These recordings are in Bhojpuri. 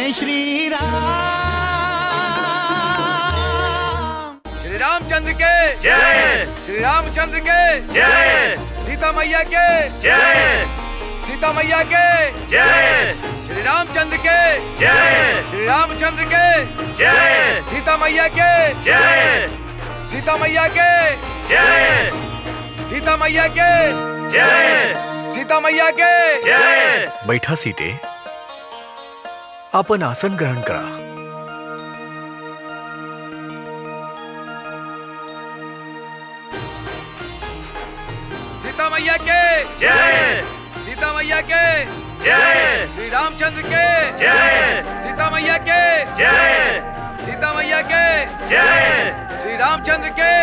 जय श्री राम। श्री रामचंद्र के जय। श्री रामचंद्र के जय। सीता मैया के जय। सीता मैया के जय। श्री रामचंद्र के जय। श्री रामचंद्र के जय। सीता मैया के जय। सीता मैया के जय। सीता मैया के जय। सीता मैया के जय। बैठा सीते, आपण आसन ग्रहण करा। सीता मैया के जय। सीता मैया के जय। श्री रामचंद्र के जय। सीता मैया के जय। सीता मैया के जय। श्री रामचंद्र के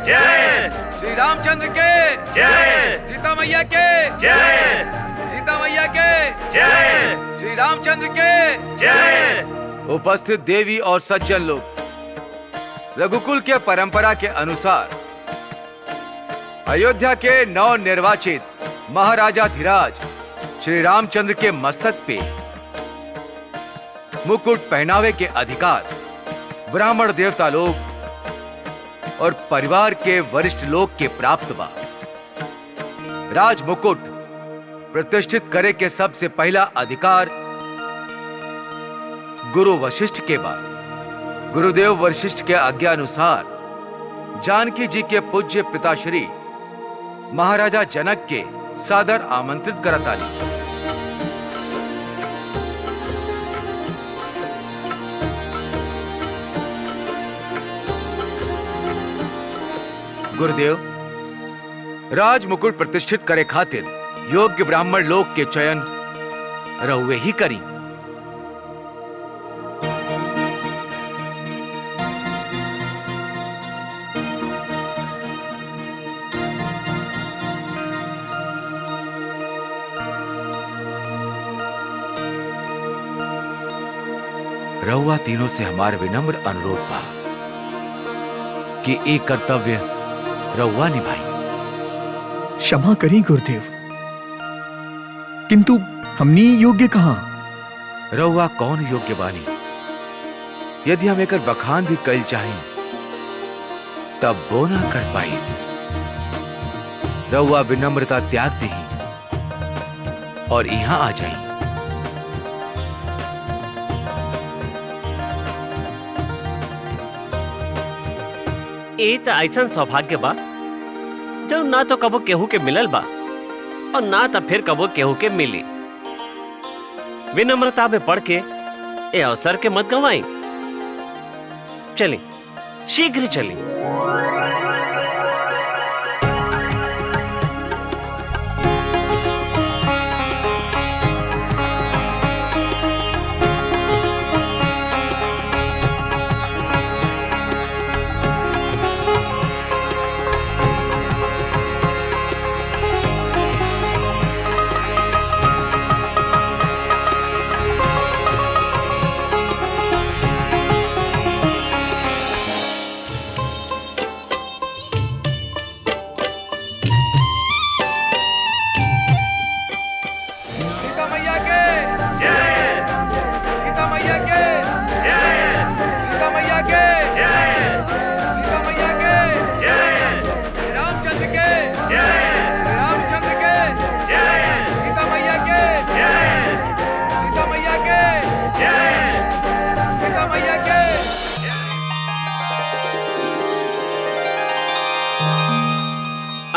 जय। श्री रामचंद्र के जय। सीता मैया के जय। सीता मैया के जय। श्री रामचंद्र के जय। उपस्थित देवी और सज्जन लोग, रघुकुल के परंपरा के अनुसार अयोध्या के नव निर्वाचित महाराजाधिराज श्री रामचंद्र के मस्तक पे मुकुट पहनावे के अधिकार ब्राह्मण देवता लोग और परिवार के वरिष्ठ लोग के प्राप्त बा। राज मुकुट प्रतिष्ठित करे के सबसे पहला अधिकार गुरु वशिष्ठ के बाद गुरुदेव वशिष्ठ के आज्ञा अनुसार जानकी जी के पूज्य पिताश्री महाराजा जनक के सादर आमंत्रित करताली। गुरुदेव, राज मुकुट प्रतिष्ठित करे खातिर योग्य ब्राह्मण लोक के चयन रहुए ही करी। रहुआ तीनों से हमार विनम्र अनुरोध बा कि एक कर्तव्य रहुआ निभाई। क्षमा करी गुरुदेव, किंतु हमनी योग्य कहां? रहुआ कौन योग्य बानी? यदि हम एकर बखान भी कल चाहें तब वो ना कर पाई। रहुआ विनम्रता त्याग दी और यहां आ जाई। ए त ऐसा सौभाग्य बा जो ना तो कबो केहू के मिलल बा और ना तो फिर कबो केहू के मिली। विनम्रता में पढ़ के ए अवसर के मत गंवाई। चली, शीघ्र चली।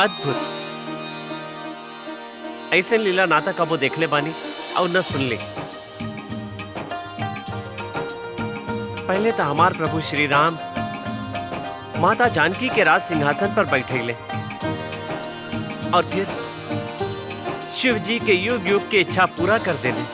अद्भुत, ऐसे लीला नाता कबो देखले बानी और न सुन ले। पहले तो हमार प्रभु श्री राम माता जानकी के राज सिंहासन पर बैठेले और फिर शिव जी के युग युग की इच्छा पूरा कर देले।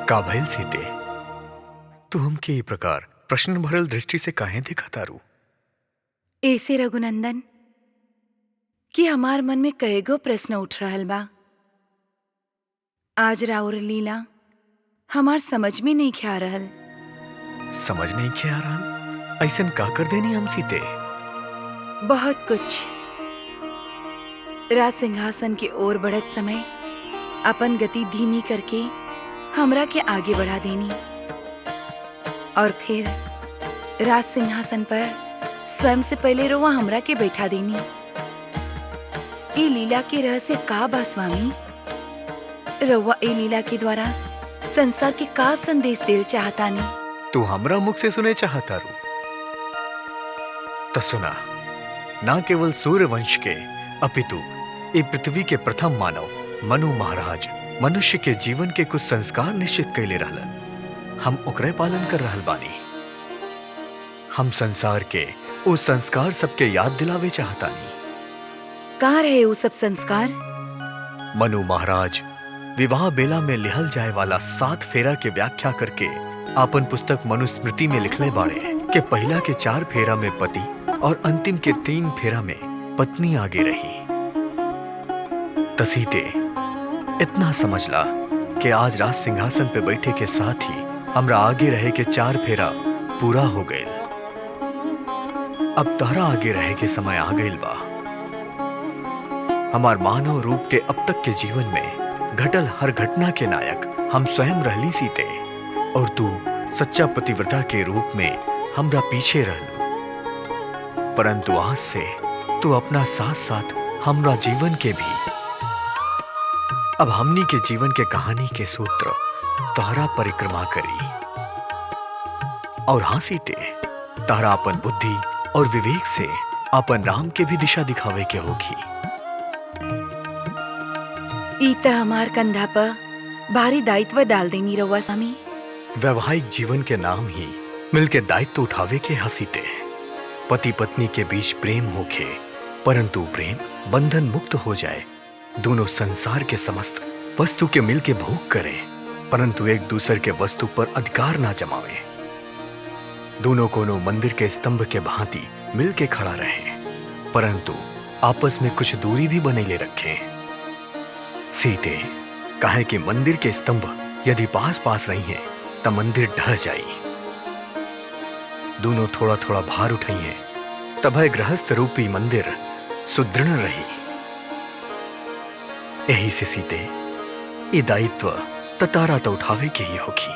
का भइल सीते, तू हमके ई प्रकार प्रश्न भरल दृष्टि से काहे देखा तारू? ऐसे रघुनंदन कि हमार मन में कईगो प्रश्न उठ रहल बा। आज राउर लीला हमार समझ में नहीं ख्या रहल। समझ नहीं के आ रहा ऐसन का कर देनी हम सीते? बहुत कुछ। राज सिंहासन की ओर बढ़त समय अपन गति धीमी करके हमरा के आगे बढ़ा देनी और फिर राज सिंहासन पर स्वयं से पहले रोवा हमरा के बैठा देनी। ए लीला के रहस्य का बा स्वामी? रउआ ए लीला के द्वारा संसार के का संदेश देल चाहतानी? तू हमरा मुख से सुने चाहता रू तो सुना। ना केवल सूर्य वंश के अपितु ये पृथ्वी के प्रथम मानव मनु महाराज मनुष्य के जीवन के कुछ संस्कार निश्चित कैले रहलन। हम ओकरे पालन कर रहल बानी। हम संसार के उस संस्कार सबके याद दिलावे चाहतानी। कहाँ रहे वो सब संस्कार? मनु महाराज विवाह बेला में लिहल जाए वाला 7 फेरा के व्याख्या करके आपन पुस्तक मनुस्मृति में लिखले बाड़े कि पहला के 4 फेरा में पति और अंतिम के 3 फेरा में पत्नी आगे रही। तसीते इतना समझला कि आज राज सिंहासन पे बैठे के साथ ही हमरा आगे रहे के 4 फेरा पूरा हो गए। अब तारा आगे रहे के समय आ गइल बा। हमार मानव रूप के अब तक के जीवन में घटल हर घटना के नायक हम स्वयं रहली सीते और तू सच्चा पतिव्रता के रूप में हमरा पीछे रहलू। परंतु आज से तू अपना साथ साथ हमरा जीवन के भी, अब हमनी के जीवन के कहानी के सूत्र तारा परिक्रमा करी और हाँ सीते तारा अपन बुद्धि और विवेक से अपन राम के भी दिशा दिखावे के होगी। ई त हमार कंधा पर भारी दायित्व डाल देनी रउआ स्वामी। वैवाहिक जीवन के नाम ही मिलके दायित्व उठावे के हसीते। पति पत्नी के बीच प्रेम होखे परंतु प्रेम बंधन मुक्त हो जाए। दोनों संसार के समस्त वस्तु के मिलके भोग करें परंतु एक दूसरे के वस्तु पर अधिकार ना जमावे। दोनों कोनो मंदिर के स्तंभ के भांति मिलके खड़ा रहे परंतु आपस में कुछ दूरी भी बनेले रखे। सीते काहे कि मंदिर के स्तंभ यदि पास पास रही हैं तब मंदिर ढह जाई। दोनों थोड़ा थोड़ा भार उठाई हैं तब है गृहस्थ रूपी मंदिर सुदृढ़ रही। यही से सीते ये दायित्व तारा तो उठावे के ही होगी।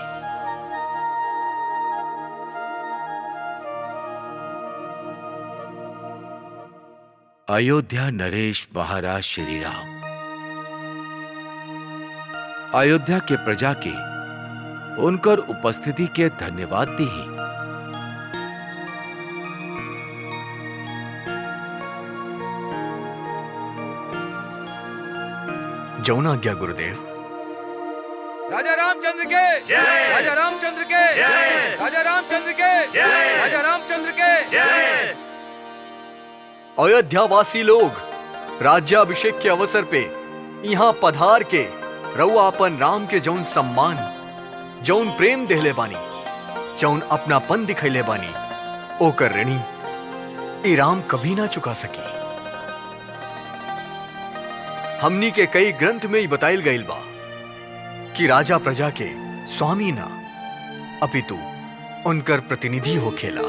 अयोध्या नरेश महाराज श्री राम अयोध्या के प्रजा के उनकर उपस्थिति के धन्यवाद दी। जौना आज्ञा गुरुदेव। राजा रामचंद्र के जय। राजा रामचंद्र के जय। राजा रामचंद्र के जय। राजा रामचंद्र के जय। अयोध्यावासी लोग राज्याभिषेक के अवसर पे यहाँ पधार के रउआ अपन राम के जौन सम्मान जौन प्रेम देहले बानी जौन अपनापन दिखैले बानी ओकर ऋणी ई राम कभी ना चुका सकी। हमनी के कई ग्रंथ में ही बताइल गइल बा कि राजा प्रजा के स्वामी ना अपितु उनकर प्रतिनिधि होखेला।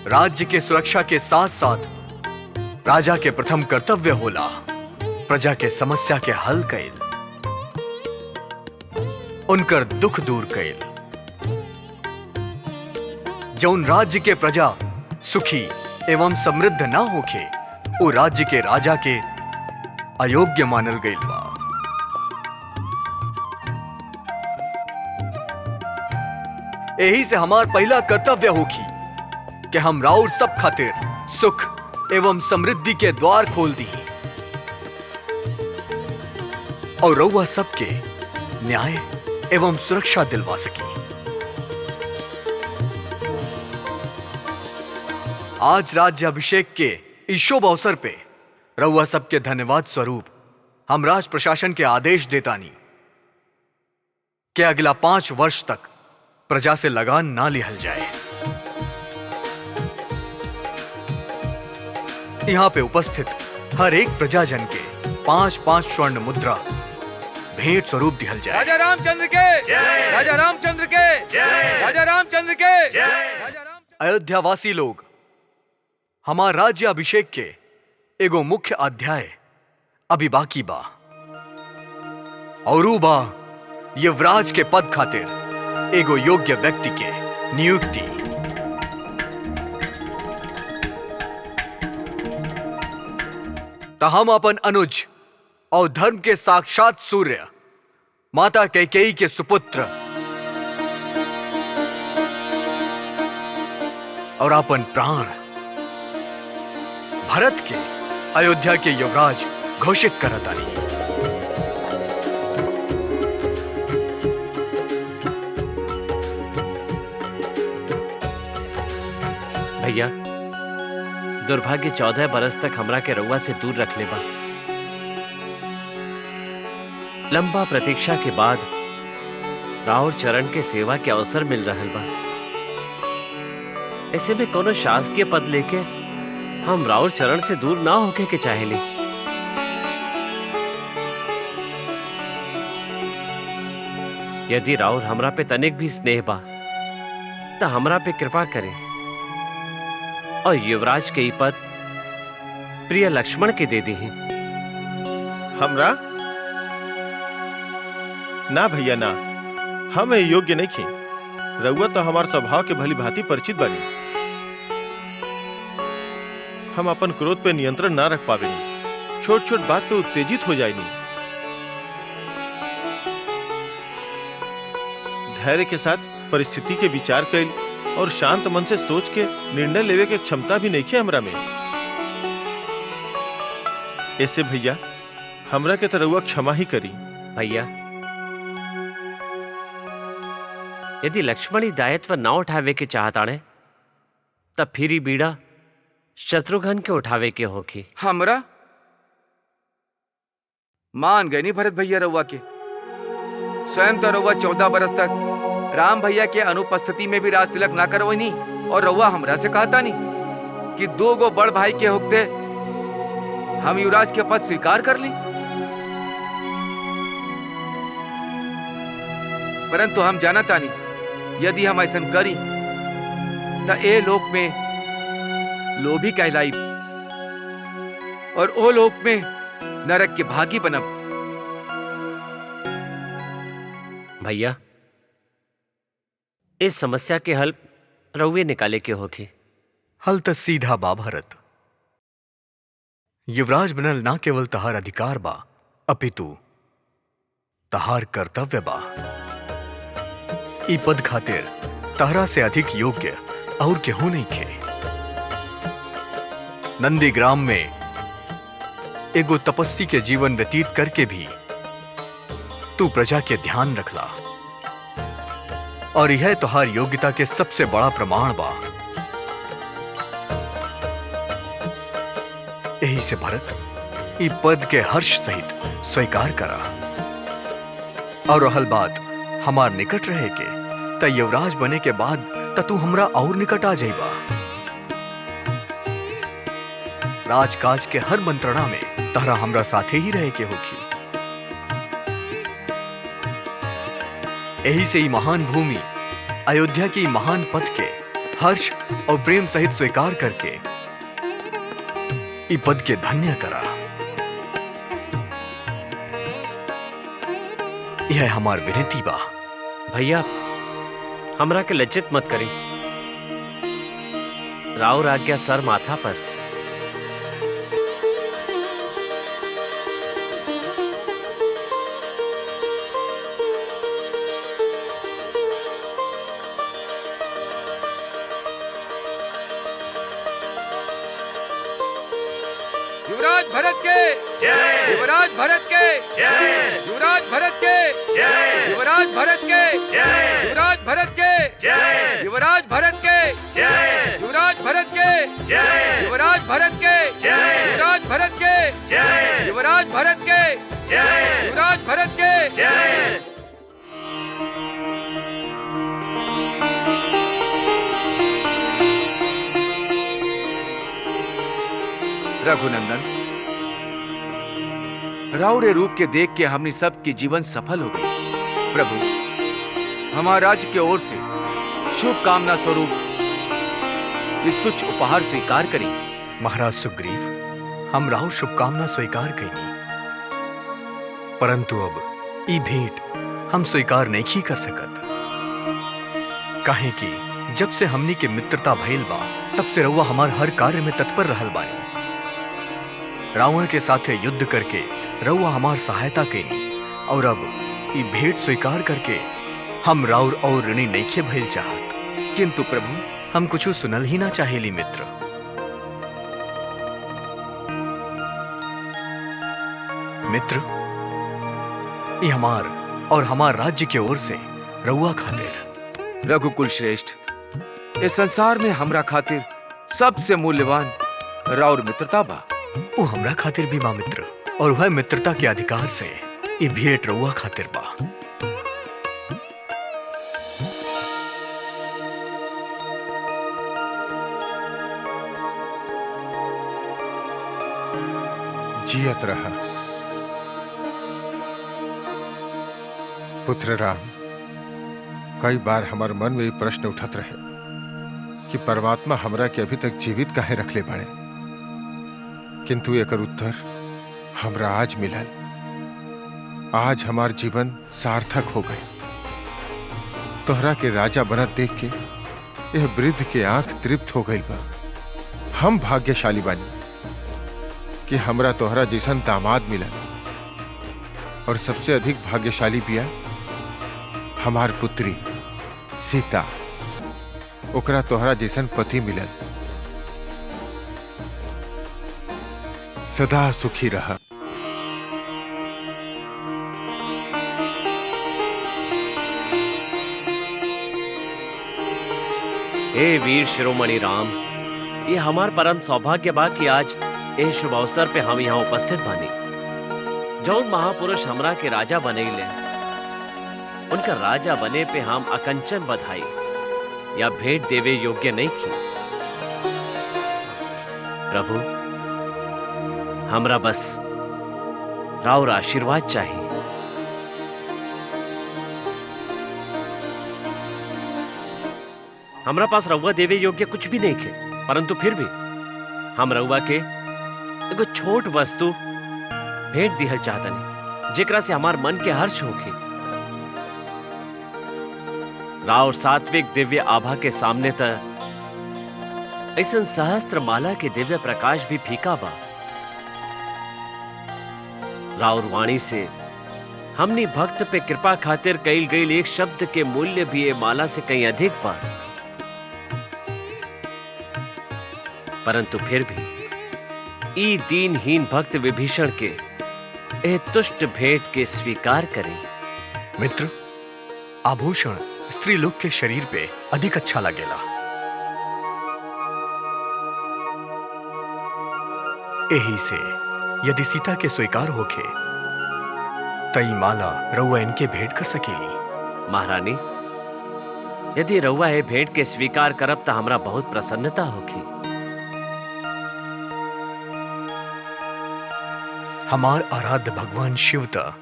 राज्य के सुरक्षा के साथ साथ राजा के प्रथम कर्तव्य होला प्रजा के समस्या के हल कैल, उनकर दुख दूर कैल। जौन राज्य के प्रजा सुखी एवं समृद्ध ना होखे वो राज्य के राजा के अयोग्य मानल गइल बा। यही से हमार पहला कर्तव्य होगी कि हम राउर सब खातिर सुख एवं समृद्धि के द्वार खोल दी और रउआ सबके न्याय एवं सुरक्षा दिलवा सकी। आज राज्याभिषेक के इस शुभ अवसर पे रउआ सबके धन्यवाद स्वरूप हम राज प्रशासन के आदेश देतानी कि अगला 5 वर्ष तक प्रजा से लगान ना लिहल जाए। यहाँ पे उपस्थित हर एक प्रजाजन के 5-5 स्वर्ण मुद्रा भेंट स्वरूप दिहल जाए। राजा रामचंद्र के, राजा रामचंद्र के, राजा रामचंद्र के, अयोध्यावासी लोग, हमार राज्य अभिषेक के एगो मुख्य अध्याय अभी बाकी बा और ऊ बा युवराज के पद खातिर एगो योग्य व्यक्ति के नियुक्ति। तो हम अपन अनुज और धर्म के साक्षात सूर्य माता कैकेयी के सुपुत्र और अपन प्राण भरत के अयोध्या के युवराज घोषित करतानी। भैया, दुर्भाग्य 14 बरस तक हमरा के रउआ से दूर रख ले बा। लंबा प्रतीक्षा के बाद राउर चरण के सेवा के अवसर मिल रहल बा। ऐसे में कोनो शासकीय पद लेके हम राउर चरण से दूर ना होके के चाहेली। यदि राउर हमरा पे तनिक भी स्नेह बा तो हमरा पे कृपा करे और युवराज के ही पद प्रिय लक्ष्मण के दे दी। हमरा ना भैया ना, हम योग्य नहीं खे। रउआ तो हमार स्वभाव के भली भांति परिचित बानी। हम अपन क्रोध पे नियंत्रण ना रख पावे, छोट छोट बात पे उत्तेजित हो जाएनी। धैर्य के साथ परिस्थिति के विचार कैल और शांत मन से सोच के निर्णय लेवे के क्षमता भी नहीं खे हमरा में। ऐसे भैया हमरा के तो रउआ क्षमा ही करी। भैया, यदि लक्ष्मण ही दायित्व ना उठावे के चाहताणे तब फिर ही बीड़ा शत्रुघ्न के उठावे के होखी। हमरा मान गए नहीं भरत भैया रउआ के। स्वयं तो रउआ 14 बरस तक राम भैया के अनुपस्थिति में भी राज तिलक ना करवनी और रउआ हमरा से कहता नहीं कि 2 गो बड़ भाई के होते हम युवराज के पद स्वीकार कर ली। परंतु हम जानता नहीं यदि हम ऐसा करी तो ए लोक में लोभी कहलाई और ओ लोक में नरक के भागी बनब। भैया, इस समस्या के हल रउए निकाले के होखी। हल त सीधा बा भरत। युवराज बनल ना केवल तहार अधिकार बा अपितु तहार कर्तव्य बा। ई पद खातिर तहरा से अधिक योग्य और केहू नहीं खे। नंदीग्राम में एगो तपस्वी के जीवन व्यतीत करके भी तू प्रजा के ध्यान रखला और यह तुहार योग्यता के सबसे बड़ा प्रमाण बा। यही से भरत ई पद के हर्ष सहित स्वीकार करा और रहल बात हमार निकट रहे के त युवराज बने के बाद त तू हमरा और निकट आ जाइबा। राजकाज के हर मंत्रणा में तहरा हमरा साथे ही रहे के होखी। यही से ही महान भूमि अयोध्या की महान पद के हर्ष और प्रेम सहित स्वीकार करके ई पद के धन्य करा। यह हमार विनती बा। भैया, हमरा के लज्जित मत करी। राव आज्ञा सर माथा पर। युवराज भरत के जय, युवराज भरत के जय, युवराज भरत के जय, युवराज भरत के जय, युवराज भरत के जय, युवराज भरत के जय, युवराज भरत के जय, युवराज भरत के जय, युवराज भरत के जय, युवराज भरत के जय, युवराज भरत के जय। रघुनंदन, राउरे रूप के देख के हमने सबकी जीवन सफल हो गई। प्रभु, हमारा राज्य की ओर से शुभकामना स्वरूप ये तुच्छ उपहार स्वीकार करी। महाराज सुग्रीव, हम राव शुभकामना स्वीकार कैनी, परंतु अब ई भेंट हम स्वीकार नहीं कर सकत। काहे कि जब से हमनी के मित्रता भइल बा, तब से रउआ हमार हर कार्य में तत्पर रहल बानी। रावण के साथे युद्ध करके रउआ हमार सहायता कैनी, और अब ई भेंट स्वीकार करके हम राउर और ऋणी नइखे भइल चाहत। किंतु प्रभु, हम कुछ सुनल ही ना चाहेली मित्र। मित्र, ये हमार और हमार राज्य के ओर से रउआ खातिर। रघुकुल श्रेष्ठ, इस संसार में हमरा खातिर सबसे मूल्यवान राउर मित्रता बा। वो हमरा खातिर भी बा मित्र, और वह मित्रता के अधिकार से ये भेंट रउआ खातिर बा। जियत रहा पुत्र राम। कई बार हमार मन में ये प्रश्न उठत रहे कि परमात्मा हमरा के अभी तक जीवित काहे रखले बाड़े, किंतु एकर उत्तर हमरा आज मिलल। आज हमार जीवन सार्थक हो गए। तोहरा के राजा बनत देख के यह वृद्ध के आंख तृप्त हो गई बा। हम भाग्यशाली बानी कि हमरा तोहरा जैसन दामाद मिलल, और सबसे अधिक भाग्यशाली बिया हमार पुत्री सीता। ओकरा तोहरा जैसन पति मिलल। सदा सुखी रहा। हे वीर शिरोमणि राम, ये हमार परम सौभाग्य बा कि आज यह शुभ अवसर पे हम यहाँ उपस्थित बानी। जौन महापुरुष हमरा के राजा बनैले, उनका राजा बने पे हम अकंचन बधाई या भेंट देवे योग्य नहीं की। प्रभु, हमरा बस राउर आशीर्वाद चाहिए। हमरा पास रउआ देवे योग्य कुछ भी नहीं खे, परंतु फिर भी हम रउआ के एगो छोट वस्तु भेंट दिहल चाहतनी, जेकरा से हमार मन के हर्ष होखे। राउर सात्विक दिव्य आभा के सामने त ऐसन सहस्त्र माला के दिव्य प्रकाश भी फीका बा। राउर वाणी से हमनी भक्त पे कृपा खातिर कईल गईल एक शब्द के मूल्य भी ये माला से कहीं अधिक बा। परंतु फिर भी ई दीनहीन भक्त विभीषण के ए तुष्ट भेंट के स्वीकार करें। मित्र, आभूषण स्त्री लोग के शरीर पे अधिक अच्छा लगेला। यही से यदि सीता के स्वीकार होखे तई माला रउआ इनके भेंट कर सकेली। महारानी, यदि रउआ ए भेंट के स्वीकार करब त हमरा बहुत प्रसन्नता होगी। हमार आराध्य भगवान शिव त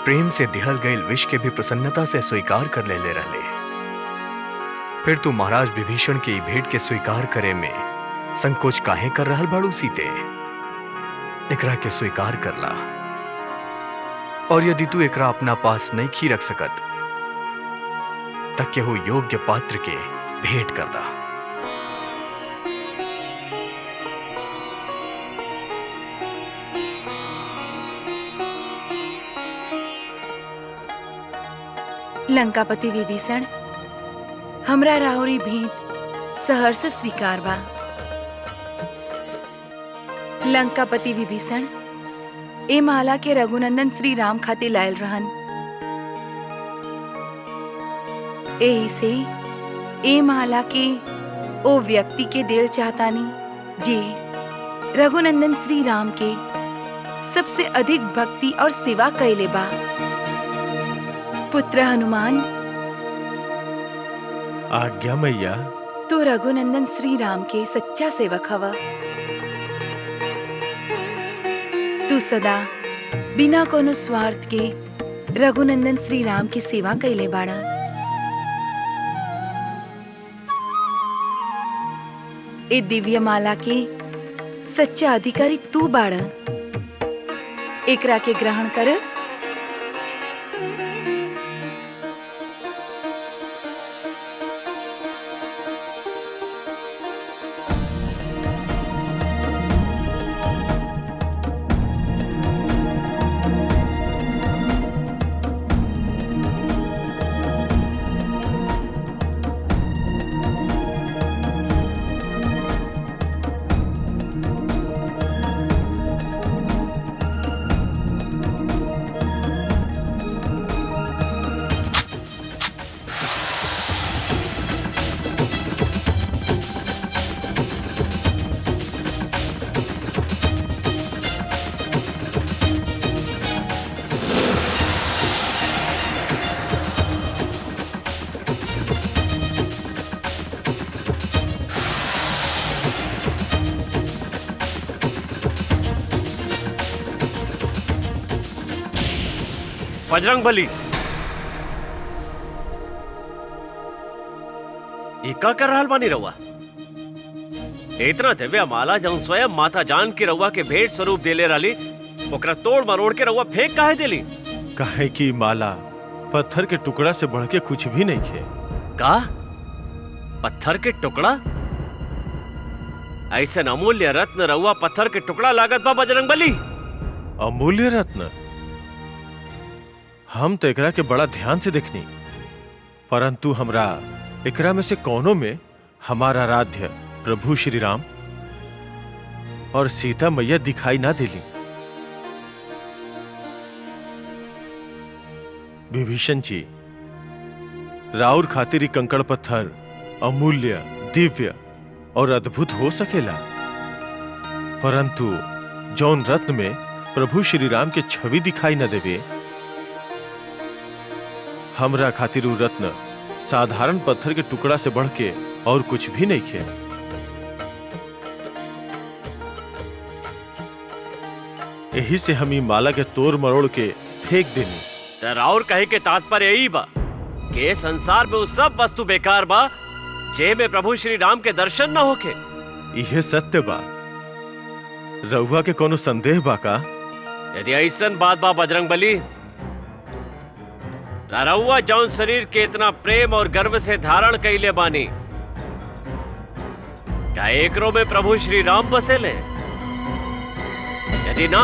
प्रेम से दिहल गईल विष के भी प्रसन्नता से स्वीकार कर ले रहले। फिर तू महाराज विभीषण के ई भेंट के स्वीकार करे में संकोच काहे कर रहल बाड़ू सीते? एकरा के स्वीकार करला, और यदि तू एकरा अपना पास नहीं खी रख सकत तक केहू योग्य पात्र के भेंट कर दा। लंकापति विभीषण, हमरा राहुरी भेंट सहर्ष स्वीकार बा। लंकापति विभीषण, ए माला के रघुनंदन श्री राम खातिर लायल रहन। एही से ए माला के ओ व्यक्ति के देल चाहतानी जे रघुनंदन श्री राम के सबसे अधिक भक्ति और सेवा कैले बा। पुत्र हनुमान, आज्ञा मैया। तो रघुनंदन श्री राम के सच्चा सेवक हवा। तू सदा बिना कोनो स्वार्थ के रघुनंदन श्री राम की सेवा कैले बाड़ा। ए दिव्य माला के सच्चा अधिकारी तू बाड़ा। एकरा के ग्रहण कर। बजरंग बली, ये का कर रहल बानी रउआ? इतना दिव्य माला जौन स्वयं माता जान की रउआ के भेंट स्वरूप देले रहली, ओकरा तोड़ मरोड़ के रउआ फेंक काहे देली? काहे की माला पत्थर के टुकड़ा से बढ़ के कुछ भी नहीं खे। का? पत्थर के टुकड़ा? ऐसे अमूल्य रत्न रउआ पत्थर के टुकड़ा लागत बा बजरंग बली? अमूल्य रत्न? हम तो एकरा के बड़ा ध्यान से देखनी, परंतु हमरा एकरा में से कोनो में हमारा आराध्य प्रभु श्री राम और सीता मैया दिखाई ना दिली। विभीषण जी, राउर खातिर कंकड़ पत्थर अमूल्य, दिव्य और अद्भुत हो सकेला, परंतु जौन रत्न में प्रभु श्री राम के छवि दिखाई न देवे, हमरा खातिर उ रत्न साधारण पत्थर के टुकड़ा से बढ़ के और कुछ भी नहीं खे। यही से हम ई माला के तोड़ मरोड़ के फेंक देनी। राउर कहे के तात्पर्य यही बा कि संसार में वो सब वस्तु बेकार बा जे में प्रभु श्री राम के दर्शन न होके। यह सत्य बा। रउआ के कोनो संदेह बा का? यदि ऐसन बात बा बजरंग बली, रउआ जौन शरीर के इतना प्रेम और गर्व से धारण कैले बानी, क्या एकरो में प्रभु श्री राम बसेले? यदि ना,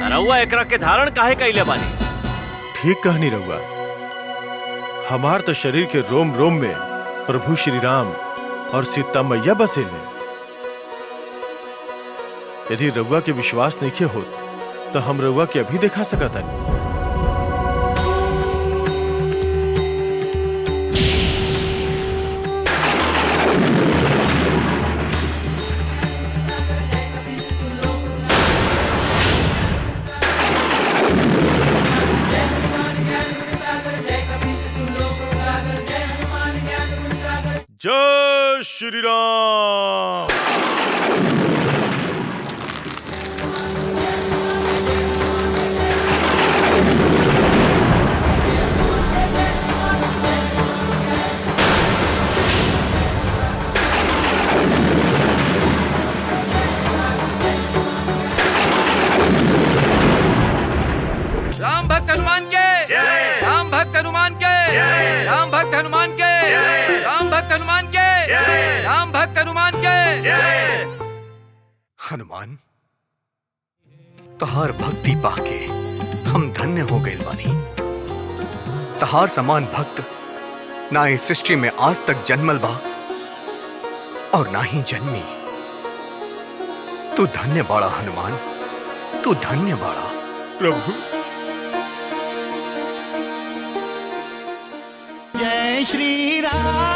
रउआ एकरा के धारण काहे कैले बानी? ठीक कहनी रउआ। हमार तो शरीर के रोम रोम में प्रभु श्री राम और सीता मैया बसेले। यदि रउआ के विश्वास नहीं होत तो हम रउआ के अभी दिखा सकता नहीं। जय श्री राम। राम भक्त हनुमान के जय। राम भक्त हनुमान के जय। राम भक्त हनुमान के जय। राम भक्त हनुमान के जय। राम भक्त हनुमान के जय। हनुमान, तहार भक्ति पाके हम धन्य हो गए बानी। तहार समान भक्त ना इस सृष्टि में आज तक जन्मल बा और ना ही जन्मी। तू धन्य बाड़ा हनुमान, तू धन्य बाड़ा। प्रभु, जय श्री राम।